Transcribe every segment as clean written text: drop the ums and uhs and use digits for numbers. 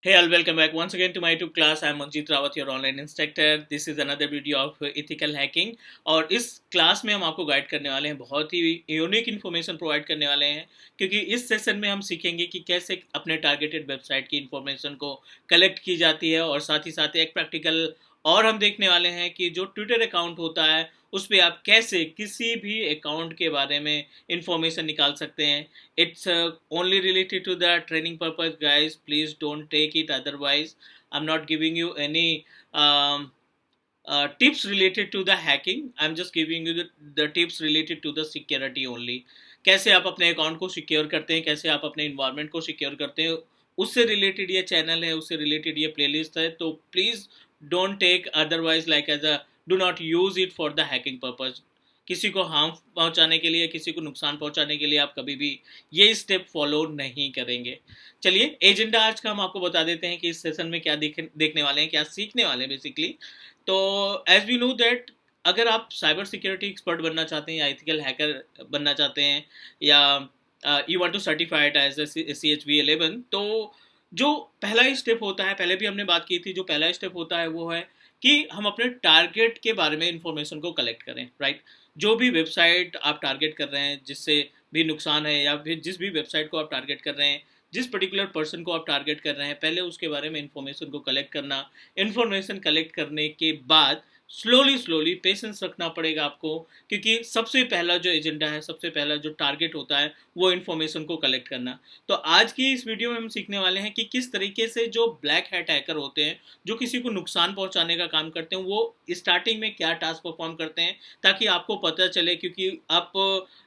Hey all, welcome back once again to my YouTube class. I am Manjeet Rawat, your online instructor. This is another video of ethical hacking. और इस class में हम आपको guide करने वाले हैं, बहुत ही यूनिक इन्फॉर्मेशन प्रोवाइड करने वाले हैं, क्योंकि इस सेशन में हम सीखेंगे कि कैसे अपने टारगेटेड वेबसाइट की इन्फॉर्मेशन को कलेक्ट की जाती है, और साथ ही साथ एक प्रैक्टिकल और हम देखने वाले हैं कि जो ट्विटर अकाउंट होता है उस पर आप कैसे किसी भी अकाउंट के बारे में इंफॉर्मेशन निकाल सकते हैं. It's only related to the training purpose, guys. Please don't take it otherwise. I'm not giving you any tips related to the hacking. I'm just giving you the tips related to the security only. कैसे आप अपने account को secure करते हैं, कैसे आप अपने environment को सिक्योर करते हैं, उससे रिलेटेड ये चैनल है, उससे रिलेटेड ये प्लेलिस्ट है. तो please don't take otherwise like as a do not use it for the hacking purpose. किसी को हार्म पहुंचाने के लिए, किसी को नुकसान पहुंचाने के लिए आप कभी भी ये स्टेप फॉलो नहीं करेंगे. चलिए एजेंडा आज का हम आपको बता देते हैं कि इस सेशन में क्या देखने वाले हैं, क्या सीखने वाले हैं बेसिकली. तो एज वी नो दैट अगर आप साइबर सिक्योरिटी एक्सपर्ट बनना चाहते हैं या एथिकल हैकर बनना चाहते हैं, या you want to certified as CHV11, तो जो पहला ही स्टेप होता है, पहले भी हमने बात की थी, जो पहला स्टेप होता है वो है कि हम अपने टारगेट के बारे में इंफॉर्मेशन को कलेक्ट करें. राइट, जो भी वेबसाइट आप टारगेट कर रहे हैं, जिससे भी नुकसान है, या फिर जिस भी वेबसाइट को आप टारगेट कर रहे हैं, जिस पर्टिकुलर पर्सन को आप टारगेट कर रहे हैं, पहले उसके बारे में इंफॉर्मेशन को कलेक्ट करना. इंफॉर्मेशन कलेक्ट करने के बाद स्लोली स्लोली पेशेंस रखना पड़ेगा आपको, क्योंकि सबसे पहला जो एजेंडा है, सबसे पहला जो टारगेट होता है वो इन्फॉर्मेशन को कलेक्ट करना. तो आज की इस वीडियो में हम सीखने वाले हैं कि किस तरीके से जो ब्लैक हैट हैकर होते हैं, जो किसी को नुकसान पहुंचाने का काम करते हैं, वो स्टार्टिंग में क्या टास्क परफॉर्म करते हैं, ताकि आपको पता चले. क्योंकि आप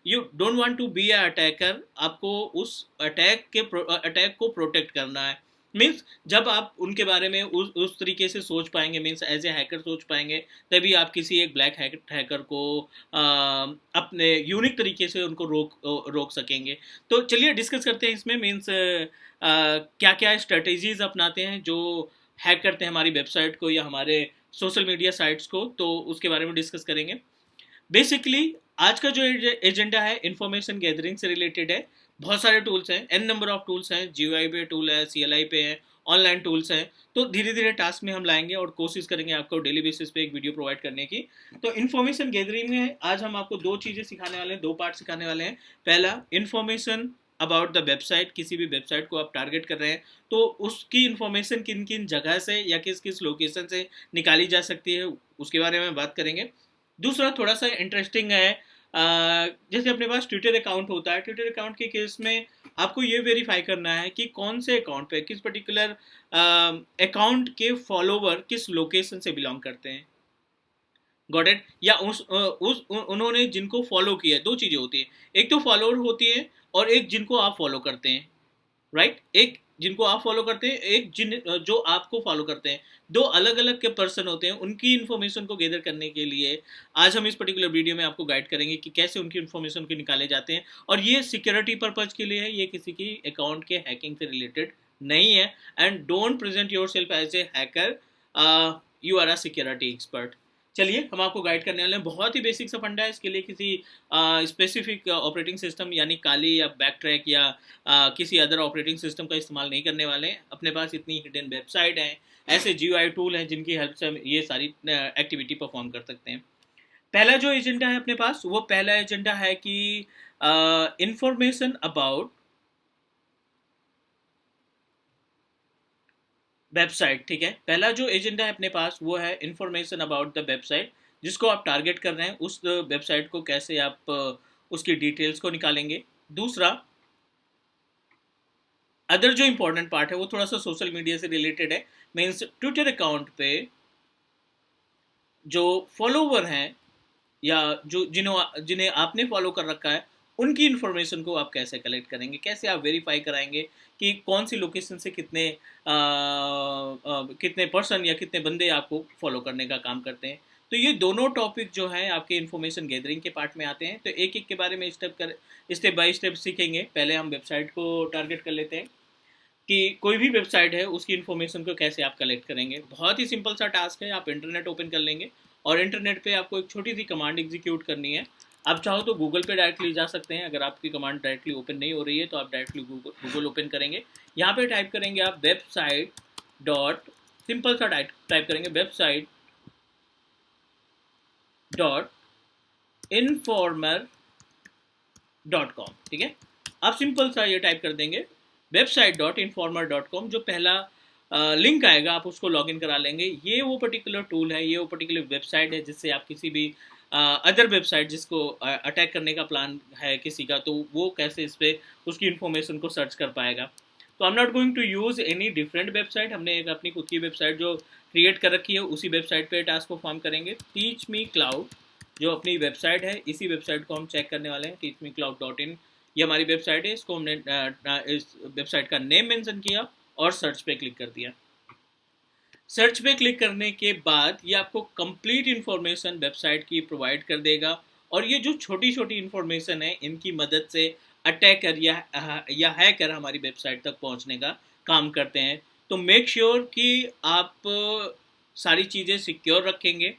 you don't want to be a attacker, आपको उस अटैक को प्रोटेक्ट करना है. मीन्स जब आप उनके बारे में उस तरीके से सोच पाएंगे, मीन्स एज ए हैकर सोच पाएंगे, तभी आप किसी एक ब्लैक हैकर को अपने यूनिक तरीके से उनको रोक सकेंगे. तो चलिए डिस्कस करते हैं इसमें. मीन्स क्या क्या स्ट्रेटेजीज अपनाते हैं जो हैक करते हैं हमारी वेबसाइट को या हमारे सोशल मीडिया साइट्स को, तो उसके बारे में डिस्कस करेंगे. बेसिकली आज का जो एजेंडा है इंफॉर्मेशन गैदरिंग से रिलेटेड है. बहुत सारे टूल्स हैं, एन नंबर ऑफ टूल्स हैं. GUI पे टूल है, CLI पे है, ऑनलाइन टूल्स हैं. तो धीरे धीरे टास्क में हम लाएंगे और कोशिश करेंगे आपको डेली बेसिस पे एक वीडियो प्रोवाइड करने की. तो इन्फॉर्मेशन गैदरिंग में आज हम आपको दो चीज़ें सिखाने वाले हैं, दो पार्ट सिखाने वाले हैं. पहला, इन्फॉर्मेशन अबाउट द वेबसाइट. किसी भी वेबसाइट को आप टारगेट कर रहे हैं तो उसकी इन्फॉर्मेशन किन किन जगह से या किस किस लोकेशन से निकाली जा सकती है, उसके बारे में बात करेंगे. दूसरा थोड़ा सा इंटरेस्टिंग है. जैसे अपने पास ट्विटर अकाउंट होता है, ट्विटर अकाउंट के केस में आपको ये वेरीफाई करना है कि कौन से अकाउंट पे, किस पर्टिकुलर अकाउंट के फॉलोवर किस लोकेशन से बिलोंग करते हैं. Got it? या उन्होंने जिनको फॉलो किया है, दो चीज़ें होती है, एक तो फॉलोअर होती है और एक जिनको आप फॉलो करते हैं. राइट, एक जिनको आप फॉलो करते हैं, एक जो आपको फॉलो करते हैं. दो अलग अलग के पर्सन होते हैं. उनकी इन्फॉर्मेशन को गैदर करने के लिए आज हम इस पर्टिकुलर वीडियो में आपको गाइड करेंगे कि कैसे उनकी इन्फॉर्मेशन को निकाले जाते हैं. और ये सिक्योरिटी पर्पज के लिए है, ये किसी की अकाउंट के हैकिंग से रिलेटेड नहीं है. And don't present yourself as a hacker, you are a security expert. चलिए हम आपको गाइड करने वाले हैं. बहुत ही बेसिक सा फंडा है. इसके लिए किसी स्पेसिफिक ऑपरेटिंग सिस्टम यानी काली या बैक ट्रैक या किसी अदर ऑपरेटिंग सिस्टम का इस्तेमाल नहीं करने वाले हैं. अपने पास इतनी हिडन वेबसाइट हैं, ऐसे GUI टूल हैं जिनकी हेल्प से हम ये सारी एक्टिविटी परफॉर्म कर सकते हैं. पहला जो एजेंडा है अपने पास, वो पहला एजेंडा है कि इंफॉर्मेशन अबाउट वेबसाइट. ठीक है, पहला जो एजेंडा है अपने पास वो है इंफॉर्मेशन अबाउट द वेबसाइट. जिसको आप टारगेट कर रहे हैं उस वेबसाइट को कैसे आप उसकी डिटेल्स को निकालेंगे. दूसरा, अदर जो इंपॉर्टेंट पार्ट है वो थोड़ा सा सोशल मीडिया से रिलेटेड है. मीन्स ट्विटर अकाउंट पे जो फॉलोवर हैं या जो जिन्हें आपने फॉलो कर रखा है, उनकी इन्फॉर्मेशन को आप कैसे कलेक्ट करेंगे, कैसे आप वेरीफाई कराएंगे कि कौन सी लोकेशन से कितने पर्सन या कितने बंदे आपको फॉलो करने का काम करते हैं. तो ये दोनों टॉपिक जो हैं आपके इन्फॉर्मेशन गैदरिंग के पार्ट में आते हैं. तो एक एक के बारे में स्टेप बाय स्टेप सीखेंगे. पहले हम वेबसाइट को टारगेट कर लेते हैं कि कोई भी वेबसाइट है उसकी इन्फॉर्मेशन को कैसे आप कलेक्ट करेंगे. बहुत ही सिंपल सा टास्क है. आप इंटरनेट ओपन कर लेंगे और इंटरनेट पे आपको एक छोटी सी कमांड एग्जीक्यूट करनी है. आप चाहो तो गूगल पे डायरेक्टली जा सकते हैं। अगर आपकी कमांड डायरेक्टली ओपन नहीं हो रही है तो आप डायरेक्टली गूगल ओपन करेंगे। यहाँ पे टाइप करेंगे आप वेबसाइट डॉट, सिंपल सा टाइप करेंगे website dot informer dot com. ठीक है, आप सिंपल सा ये टाइप कर देंगे website dot informer dot com. जो पहला लिंक आएगा आप उसको लॉगिन करा लेंगे। ये वो पर्टिकुलर टूल है, ये वो पर्टिकुलर वेबसाइट है जिससे आप किसी भी अदर वेबसाइट जिसको अटैक करने का प्लान है किसी का, तो वो कैसे इस पर उसकी इन्फॉर्मेशन को सर्च कर पाएगा। तो I am not going to use any different website. हमने एक अपनी खुद की वेबसाइट जो क्रिएट कर रखी है उसी वेबसाइट पे टास्क परफॉर्म करेंगे। टीच मी क्लाउड जो अपनी वेबसाइट है, इसी वेबसाइट को हम चेक करने वाले हैं। teachmecloud.in ये हमारी वेबसाइट है। इसको हमने इस वेबसाइट का नेम मेंशन किया और सर्च पे क्लिक कर दिया। सर्च पे क्लिक करने के बाद ये आपको कंप्लीट इन्फॉर्मेशन वेबसाइट की प्रोवाइड कर देगा। और ये जो छोटी छोटी इन्फॉर्मेशन है इनकी मदद से अटैकर या हैकर हमारी वेबसाइट तक पहुंचने का काम करते हैं। तो मेक श्योर कि आप सारी चीज़ें सिक्योर रखेंगे।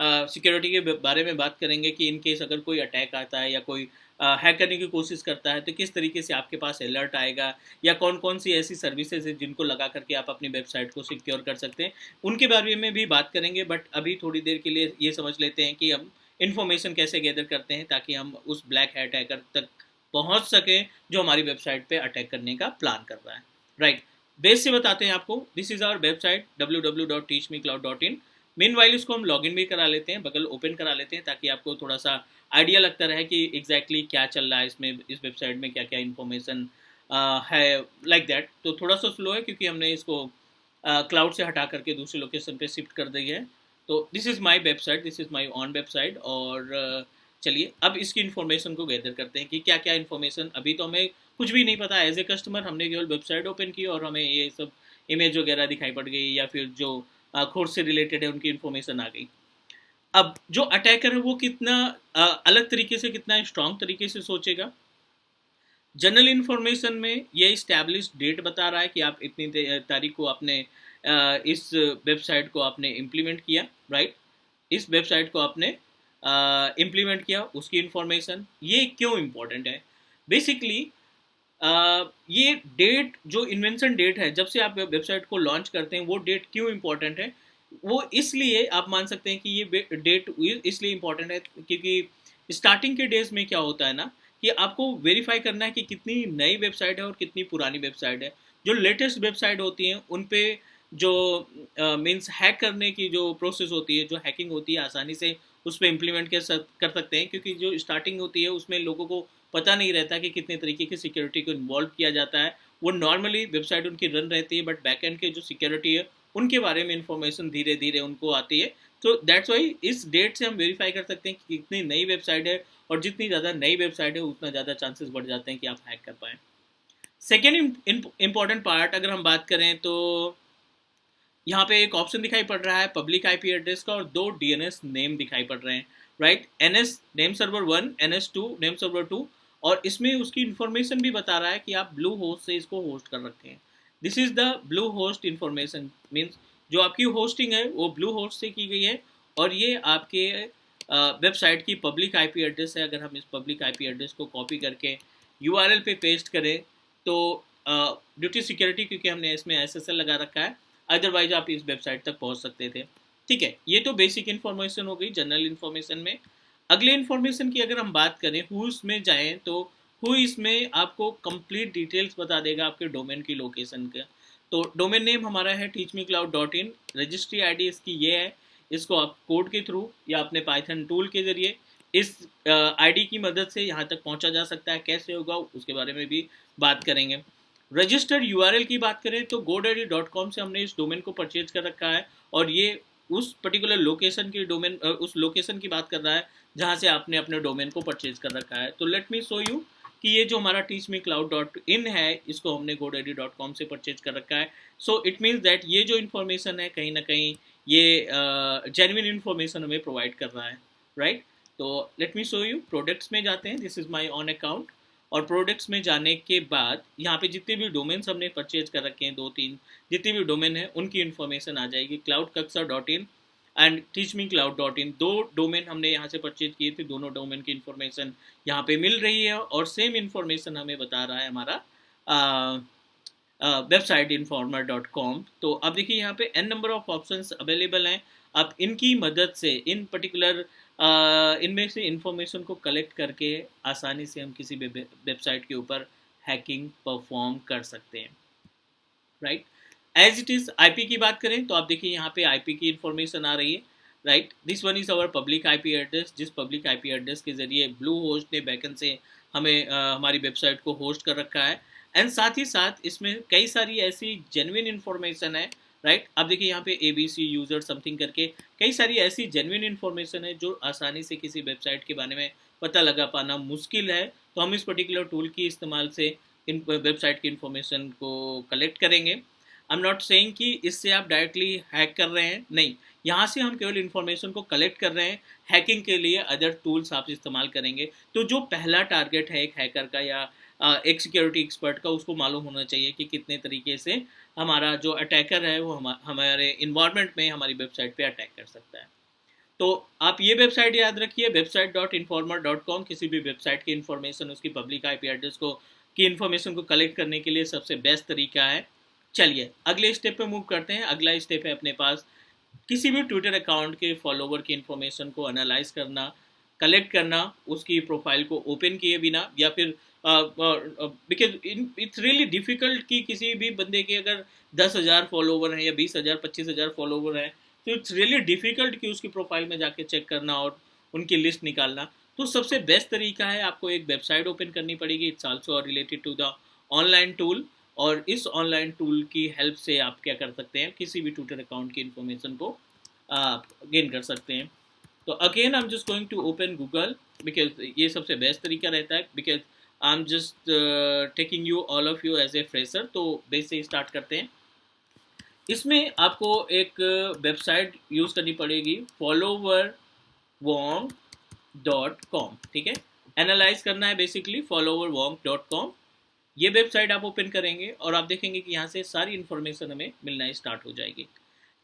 सिक्योरिटी के बारे में बात करेंगे कि इन केस अगर कोई अटैक आता है या कोई हैक करने की कोशिश करता है तो किस तरीके से आपके पास अलर्ट आएगा, या कौन कौन सी ऐसी सर्विसेज है जिनको लगा करके आप अपनी वेबसाइट को सिक्योर कर सकते हैं, उनके बारे में भी बात करेंगे। बट अभी थोड़ी देर के लिए ये समझ लेते हैं कि हम इन्फॉर्मेशन कैसे गैदर करते हैं ताकि हम उस ब्लैक हैट हैकर तक पहुंच सकें जो हमारी वेबसाइट पे अटैक करने का प्लान कर रहा है। राइट, बेस से बताते हैं आपको। This is our website www.teachmecloud.in। Meanwhile इसको हम लॉगिन भी करा लेते हैं, बगल ओपन करा लेते हैं ताकि आपको थोड़ा सा आइडिया लगता रहे कि एग्जैक्टली क्या चल रहा है इसमें, इस वेबसाइट में क्या क्या इन्फॉर्मेशन है, लाइक दैट। तो थोड़ा सा स्लो है क्योंकि हमने इसको क्लाउड से हटा करके दूसरे लोकेशन पे शिफ्ट कर दी है। तो this is my website, this is my on website. और चलिए अब इसकी इन्फॉर्मेशन को गैदर करते हैं कि क्या क्या इन्फॉर्मेशन। अभी तो हमें कुछ भी नहीं पता एज ए कस्टमर, हमने केवल वेबसाइट ओपन की और हमें ये सब इमेज वगैरह दिखाई पड़ गई या फिर जो कोर्स से रिलेटेड है उनकी इन्फॉर्मेशन आ गई। अब जो अटैकर है वो कितना अलग तरीके से, कितना स्ट्रॉन्ग तरीके से सोचेगा। जनरल इन्फॉर्मेशन में ये इस्टेब्लिश डेट बता रहा है कि आप इतनी तारीख को आपने इस वेबसाइट को आपने इम्प्लीमेंट किया। राइट, इस वेबसाइट को आपने इम्प्लीमेंट किया, उसकी इन्फॉर्मेशन। ये क्यों इम्पोर्टेंट है? बेसिकली ये डेट जो इन्वेंशन डेट है जब से आप वेबसाइट को लॉन्च करते हैं, वो डेट क्यों इम्पोर्टेंट है? वो इसलिए आप मान सकते हैं कि ये डेट इसलिए इम्पोर्टेंट है क्योंकि स्टार्टिंग के डेज में क्या होता है ना कि आपको वेरीफाई करना है कि कितनी नई वेबसाइट है और कितनी पुरानी वेबसाइट है। जो लेटेस्ट वेबसाइट होती हैं उन पे जो मीन्स हैक करने की जो प्रोसेस होती है, जो हैकिंग होती है, आसानी से उस पर इम्प्लीमेंट कर सकते हैं क्योंकि जो स्टार्टिंग होती है उसमें लोगों को पता नहीं रहता कि कितने तरीके की सिक्योरिटी को इन्वॉल्व किया जाता है। वो नॉर्मली वेबसाइट उनकी रन रहती है बट बैकएंड के जो सिक्योरिटी है उनके बारे में इंफॉर्मेशन धीरे धीरे उनको आती है। तो दैट्स वाई इस डेट से हम वेरीफाई कर सकते हैं कि कितनी नई वेबसाइट है, और जितनी ज़्यादा नई वेबसाइट है उतना ज़्यादा चांसेस बढ़ जाते हैं कि आप हैक कर पाएँ। सेकेंड इम्पॉर्टेंट पार्ट अगर हम बात करें तो यहाँ पे एक ऑप्शन दिखाई पड़ रहा है पब्लिक आईपी एड्रेस का, और दो डीएनएस नेम दिखाई पड़ रहे हैं। Right, NS name server 1, NS2 name server 2। और इसमें उसकी इन्फॉर्मेशन भी बता रहा है कि आप ब्लू होस्ट से इसको होस्ट कर रखे हैं। This is the blue host information, means जो आपकी होस्टिंग है वो ब्लू होस्ट से की गई है और ये आपके वेबसाइट की पब्लिक आईपी एड्रेस है। अगर हम इस पब्लिक आईपी एड्रेस को कॉपी करके यूआरएल पे पेस्ट करें तो ड्यू टू सिक्योरिटी, क्योंकि हमने इसमें SSL लगा रखा है, अदरवाइज आप इस वेबसाइट तक पहुंच सकते थे। ठीक है, ये तो बेसिक इन्फॉर्मेशन हो गई जनरल इन्फॉर्मेशन में। अगले इन्फॉर्मेशन की अगर हम बात करें हुईस में जाएं तो हुईस में आपको कंप्लीट डिटेल्स बता देगा आपके डोमेन की लोकेशन का। तो डोमेन नेम हमारा है teachmecloud.in, रजिस्ट्री आईडी इसकी ये है। इसको आप कोड के थ्रू या अपने पाइथन टूल के जरिए इस आईडी की मदद से यहाँ तक पहुँचा जा सकता है। कैसे होगा उसके बारे में भी बात करेंगे। रजिस्टर्ड यूआरएल की बात करें तो godaddy.com से हमने इस डोमेन को परचेज कर रखा है और ये उस पर्टिकुलर लोकेशन की डोमेन उस लोकेशन की बात कर रहा है जहाँ से आपने अपने डोमेन को परचेज कर रखा है। तो लेट मी शो यू कि ये जो हमारा teachmecloud.in है इसको हमने godaddy.com से परचेज कर रखा है। सो इट मीन्स दैट ये जो इन्फॉर्मेशन है कहीं ना कहीं ये जेन्युइन इन्फॉर्मेशन हमें प्रोवाइड कर रहा है। राइट, तो let me show you. Products में जाते हैं, this is my on account. और प्रोडक्ट्स में जाने के बाद यहाँ पे जितने भी डोमेन्स हमने परचेज कर रखे हैं, 2-3 जितने भी डोमेन है उनकी इन्फॉर्मेशन आ जाएगी। cloudkaksa.in, एंड teachmecloud.in, 2 डोमेन हमने यहाँ से परचेज किए थे, दोनों डोमेन की इन्फॉर्मेशन यहाँ पे मिल रही है और सेम इन्फॉर्मेशन हमें बता रहा है हमारा वेबसाइट informer.com। तो अब देखिए यहाँ पे n number of options available हैं। आप इनकी मदद से इन पर्टिकुलर इनमें से इंफॉर्मेशन को कलेक्ट करके आसानी से हम किसी भी वेबसाइट के ऊपर हैकिंग परफॉर्म कर सकते हैं, right. As it is IP की बात करें तो आप देखिए यहाँ पे आईपी की इंफॉर्मेशन आ रही है, right. This one is our public IP address, जिस पब्लिक आईपी एड्रेस के जरिए ब्लू होस्ट ने बैकएंड से हमें हमारी वेबसाइट को होस्ट कर रखा है। एंड साथ ही साथ इसमें कई सारी ऐसी जेन्युइन इन्फॉर्मेशन है, राइट। अब देखिए यहाँ पे ABC यूजर समथिंग करके कई सारी ऐसी जेन्युइन इन्फॉर्मेशन है जो आसानी से किसी वेबसाइट के बारे में पता लगा पाना मुश्किल है। तो हम इस पर्टिकुलर टूल की इस्तेमाल से इन वेबसाइट की इन्फॉर्मेशन को कलेक्ट करेंगे। आई एम नॉट सेइंग कि इससे आप डायरेक्टली हैक कर रहे हैं, नहीं, यहाँ से हम केवल इन्फॉर्मेशन को कलेक्ट कर रहे हैं। हैकिंग के लिए अदर टूल्स आप इस्तेमाल करेंगे। तो जो पहला टारगेट है एक हैकर का या एक सिक्योरिटी एक्सपर्ट का, उसको मालूम होना चाहिए कि कितने तरीके से हमारा जो अटैकर है वो हमारे इन्वायरमेंट में हमारी वेबसाइट पे अटैक कर सकता है। तो आप ये वेबसाइट याद रखिए, website.informer.com। किसी भी वेबसाइट की इन्फॉर्मेशन, उसकी पब्लिक आईपी एड्रेस को की इन्फॉर्मेशन को कलेक्ट करने के लिए सबसे बेस्ट तरीका है। चलिए अगले स्टेप पे मूव करते हैं। अगला स्टेप है अपने पास किसी भी ट्विटर अकाउंट के फॉलोवर की इन्फॉर्मेशन को एनालाइज करना, कलेक्ट करना, उसकी प्रोफाइल को ओपन किए बिना, या फिर बिकॉज इट्स रियली डिफिकल्ट कि किसी भी बंदे के अगर 10,000 फॉलोवर हैं या 20,000 25,000 फॉलोवर हैं, तो इट्स रियली डिफिकल्ट कि उसकी प्रोफाइल में जाके चेक करना और उनकी लिस्ट निकालना। तो सबसे बेस्ट तरीका है आपको एक वेबसाइट ओपन करनी पड़ेगी। It's also related to the online tool, और इस ऑनलाइन टूल की हेल्प से आप क्या कर सकते हैं, किसी भी ट्विटर अकाउंट की इन्फॉर्मेशन को आप गेन कर सकते हैं। तो again I am just going to open Google, because ये सबसे बेस्ट तरीका रहता है, because I am just taking you all of you as a fresher. तो बेस से स्टार्ट करते हैं। इसमें आपको एक वेबसाइट यूज़ करनी पड़ेगी, followerwong.com, ठीक है। एनालाइज करना है बेसिकली followerwong.com। ये वेबसाइट आप ओपन करेंगे और आप देखेंगे कि यहाँ से सारी इन्फॉर्मेशन हमें मिलना स्टार्ट हो जाएगी।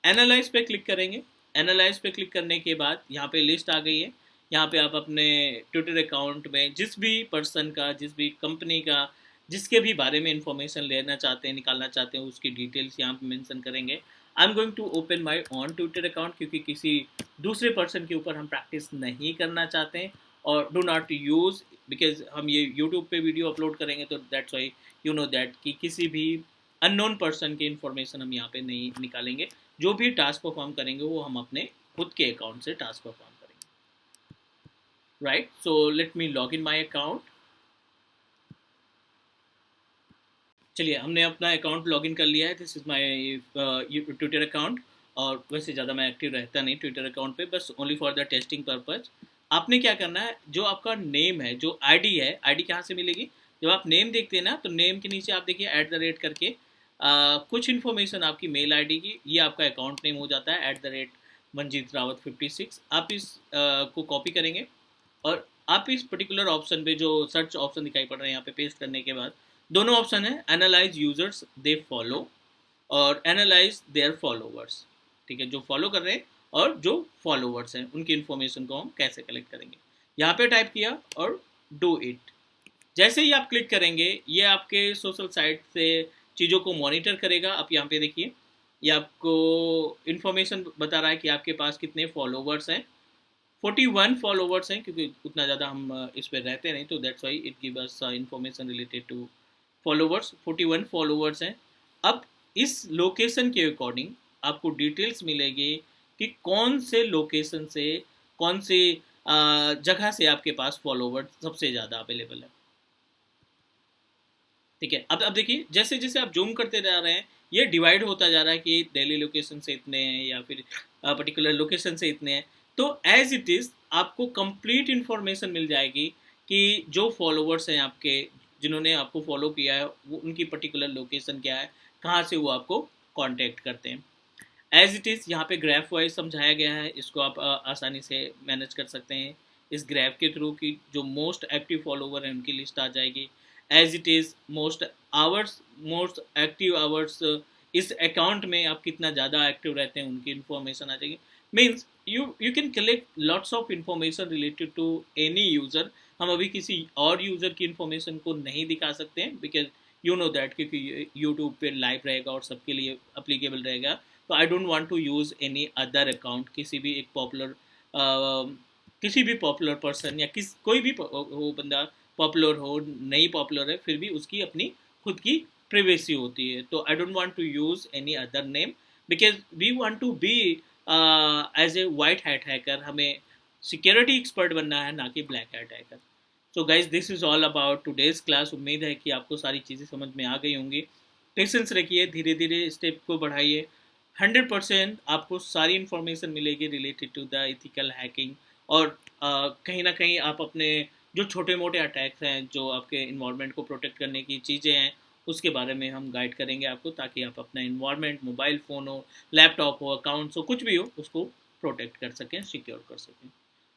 एनालाइज पे क्लिक करेंगे। एनालाइज पे क्लिक करने के बाद यहाँ पे लिस्ट आ गई है। यहाँ पे आप अपने ट्विटर अकाउंट में जिस भी पर्सन का, जिस भी कंपनी का, जिसके भी बारे में इंफॉर्मेशन लेना चाहते हैं, निकालना चाहते हैं, उसकी डिटेल्स यहाँ पे मेंशन करेंगे। I am going to open my own Twitter account, क्योंकि किसी दूसरे पर्सन के ऊपर हम प्रैक्टिस नहीं करना चाहते हैं। और डू नॉट यूज़, बिकॉज हम ये यूट्यूब पे वीडियो अपलोड करेंगे, तो that's why you know that कि किसी भी अननोन पर्सन की इन्फॉर्मेशन हम यहाँ पे नहीं निकालेंगे। जो भी टास्क परफॉर्म करेंगे वो हम अपने खुद के अकाउंट से टास्क परफॉर्म करेंगे, right. So let me log in my account. चलिए हमने अपना अकाउंट लॉगिन कर लिया है। This is my Twitter account. और वैसे ज़्यादा मैं एक्टिव रहता नहीं ट्विटर अकाउंट पे, बस only for the testing purpose. आपने क्या करना है, जो आपका नेम है, जो आईडी है, आईडी कहाँ से मिलेगी, जब आप नेम देखते हैं ना, तो नेम के नीचे आप देखिए @ करके कुछ इन्फॉर्मेशन आपकी मेल आईडी की, ये आपका अकाउंट नेम हो जाता है @मनजीत रावत 56। आप इस को कॉपी करेंगे और आप इस पर्टिकुलर ऑप्शन पे, जो सर्च ऑप्शन दिखाई पड़ रहे हैं यहाँ पे, पेस्ट करने के बाद दोनों ऑप्शन है, एनालाइज यूजर्स दे फॉलो और एनालाइज देयर फॉलोवर्स, ठीक है। जो फॉलो कर रहे हैं और जो फॉलोवर्स हैं उनकी इन्फॉर्मेशन को हम कैसे कलेक्ट करेंगे, यहाँ पे टाइप किया और डू इट। जैसे ही आप क्लिक करेंगे ये आपके सोशल साइट से चीज़ों को मॉनिटर करेगा। आप यहाँ पे देखिए, ये आपको इन्फॉर्मेशन बता रहा है कि आपके पास कितने फॉलोवर्स हैं। 41 फॉलोवर्स हैं, क्योंकि उतना ज़्यादा हम इस पर रहते नहीं, तो that's why it give us information related to followers. 41 followers हैं। अब इस लोकेशन के अकॉर्डिंग आपको डिटेल्स मिलेगी कि कौन से लोकेशन से, कौन सी जगह से आपके पास फॉलोवर्स सबसे ज़्यादा अवेलेबल है, ठीक है। अब देखिए, जैसे जैसे आप जूम करते जा रहे हैं ये डिवाइड होता जा रहा है कि दिल्ली लोकेशन से इतने हैं या फिर पर्टिकुलर लोकेशन से इतने हैं। तो एज इट इज़ आपको कंप्लीट इन्फॉर्मेशन मिल जाएगी कि जो फॉलोवर्स हैं आपके, जिन्होंने आपको फॉलो किया है, वो उनकी पर्टिकुलर लोकेशन क्या है, कहाँ से वो आपको कांटेक्ट करते हैं। एज इट इज़ यहाँ पे ग्राफ वाइज समझाया गया है, इसको आप आसानी से मैनेज कर सकते हैं इस ग्राफ के थ्रू कि जो मोस्ट एक्टिव फॉलोवर हैं उनकी लिस्ट आ जाएगी। As it is most active hours, इस अकाउंट में आप कितना ज़्यादा एक्टिव रहते हैं उनकी इन्फॉर्मेशन आ जाएगी। Means you can collect lots of information related to any user. हम अभी किसी और यूज़र की इंफॉर्मेशन को नहीं दिखा सकते हैं, बिकॉज यू नो दैट, क्योंकि यूट्यूब पे लाइव रहेगा और सबके लिए अप्लीकेबल रहेगा। तो I don't want to use any other account, किसी भी एक पॉपुलर किसी भी पॉपुलर पर्सन या कोई भी वो बंदा पॉपुलर हो, नहीं पॉपुलर है, फिर भी उसकी अपनी खुद की प्रिवेसी होती है। तो I don't want to use any other name, because we want to be as a white hat hacker. हमें सिक्योरिटी एक्सपर्ट बनना है, ना कि black hat hacker. So guys, this is all about today's class. उम्मीद है कि आपको सारी चीज़ें समझ में आ गई होंगी। पेशेंस रखिए, धीरे धीरे स्टेप को बढ़ाइए। 100% आपको सारी इन्फॉर्मेशन मिलेगी related to the ethical hacking. और कहीं ना कहीं आप अपने जो छोटे मोटे अटैक्स हैं, जो आपके इन्वायरमेंट को प्रोटेक्ट करने की चीज़ें हैं, उसके बारे में हम गाइड करेंगे आपको, ताकि आप अपना इन्वायरमेंट, मोबाइल फ़ोन हो, लैपटॉप हो, अकाउंट्स हो, कुछ भी हो, उसको प्रोटेक्ट कर सकें, सिक्योर कर सकें।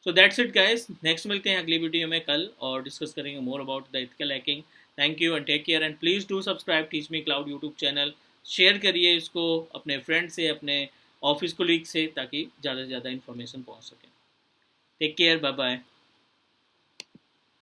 So that's it guys. Next मिलते हैं अगली वीडियो में कल, और डिस्कस करेंगे more about the ethical hacking. Thank you and take care, and please do subscribe teach me cloud YouTube channel. Share करिए इसको अपने फ्रेंड से, अपने ऑफिस कोलीग से, ताकि ज़्यादा से ज़्यादा इन्फॉर्मेशन पहुंच सके। Take care, bye bye.